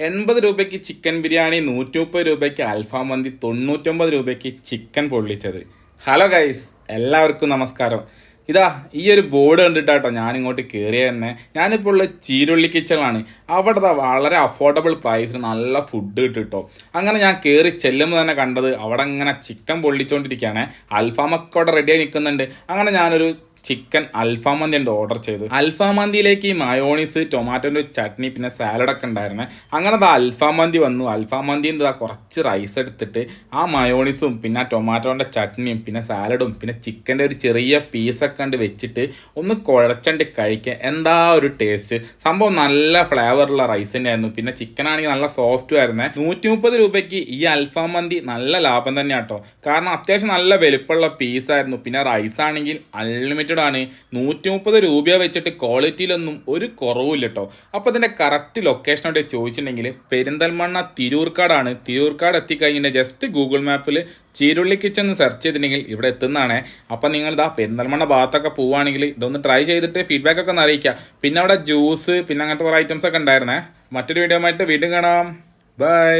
80 രൂപയ്ക്ക് ചിക്കൻ ബിരിയാണി, 130 രൂപയ്ക്ക് അൽഫാം മന്തി, 99 രൂപയ്ക്ക് ചിക്കൻ പൊള്ളിച്ചത്. ഹലോ ഗൈസ്, എല്ലാവർക്കും നമസ്കാരം. ഇതാ ഈ ഒരു ബോർഡ് കണ്ടിട്ടാട്ടോ ഞാൻ ഇങ്ങോട്ട് കയറിയ തന്നെ. ഞാനിപ്പോൾ ഉള്ള ചീരുള്ളി കിച്ചണിലാണ്. അവിടെ വളരെ അഫോർഡബിൾ പ്രൈസിന് നല്ല ഫുഡ് കിട്ടും. അങ്ങനെ ഞാൻ കയറി ചെല്ലുമ്പോൾ തന്നെ കണ്ടത് അവിടെ ഇങ്ങനെ ചിക്കൻ പൊള്ളിച്ചുകൊണ്ടിരിക്കുകയാണ്. അൽഫാമൊക്കെ അവിടെ റെഡിയായി നിൽക്കുന്നുണ്ട്. അങ്ങനെ ഞാനൊരു ചിക്കൻ അൽഫാം മന്തി ഉണ്ട് ഓർഡർ ചെയ്തു. അൽഫാം മന്തിയിലേക്ക് ഈ മയോണീസ്, ടൊമാറ്റോൻ്റെ ചട്നി, പിന്നെ സാലഡൊക്കെ ഉണ്ടായിരുന്നു. അങ്ങനെ അൽഫാം മന്തി വന്നു. അൽഫാം മന്തി കുറച്ച് റൈസ് എടുത്തിട്ട് ആ മയോണീസും പിന്നെ ടൊമാറ്റോൻ്റെ ചട്നിയും പിന്നെ സാലഡും പിന്നെ ചിക്കൻ്റെ ഒരു ചെറിയ പീസൊക്കെ കണ്ട് വെച്ചിട്ട് ഒന്ന് കുഴച്ചണ്ട് കഴിക്കുക. എന്താ ഒരു ടേസ്റ്റ്! സംഭവം നല്ല ഫ്ലേവറുള്ള റൈസ് തന്നെയായിരുന്നു. പിന്നെ ചിക്കൻ ആണെങ്കിൽ നല്ല സോഫ്റ്റും ആയിരുന്നു. 130 രൂപയ്ക്ക് ഈ അൽഫാം മന്തി നല്ല ലാഭം തന്നെയാണ് കേട്ടോ. കാരണം അത്യാവശ്യം നല്ല വലുപ്പമുള്ള പീസായിരുന്നു. പിന്നെ റൈസ് ആണെങ്കിൽ അൺലിമിറ്റഡ് ആണ്. 130 രൂപ വെച്ചിട്ട് ക്വാളിറ്റിയിലൊന്നും ഒരു കുറവില്ല കേട്ടോ. അപ്പോൾ ഇതിൻ്റെ കറക്റ്റ് ലൊക്കേഷനോട് ചോദിച്ചിട്ടുണ്ടെങ്കിൽ പെരിന്തൽമണ്ണ തിരൂർക്കാടാണ്. തിരൂർക്കാട് എത്തിക്കഴിഞ്ഞാൽ ജസ്റ്റ് ഗൂഗിൾ മാപ്പിൽ ചീരുള്ളി കിച്ചൺ എന്ന് സെർച്ച് ചെയ്തിട്ടുണ്ടെങ്കിൽ ഇവിടെ എത്തുന്നതാണ്. അപ്പം നിങ്ങൾ പെരിന്തൽമണ്ണ ഭാഗത്തൊക്കെ പോവുകയാണെങ്കിൽ ഇതൊന്ന് ട്രൈ ചെയ്തിട്ട് ഫീഡ്ബാക്ക് ഒക്കെ ഒന്ന് അറിയിക്കുക. പിന്നെ അവിടെ ജ്യൂസ് പിന്നെ അങ്ങനത്തെ കുറേ ഐറ്റംസ് ഒക്കെ ഉണ്ടായിരുന്നേ. മറ്റൊരു വീഡിയോ ആയിട്ട് വീണ്ടും കാണാം. ബൈ.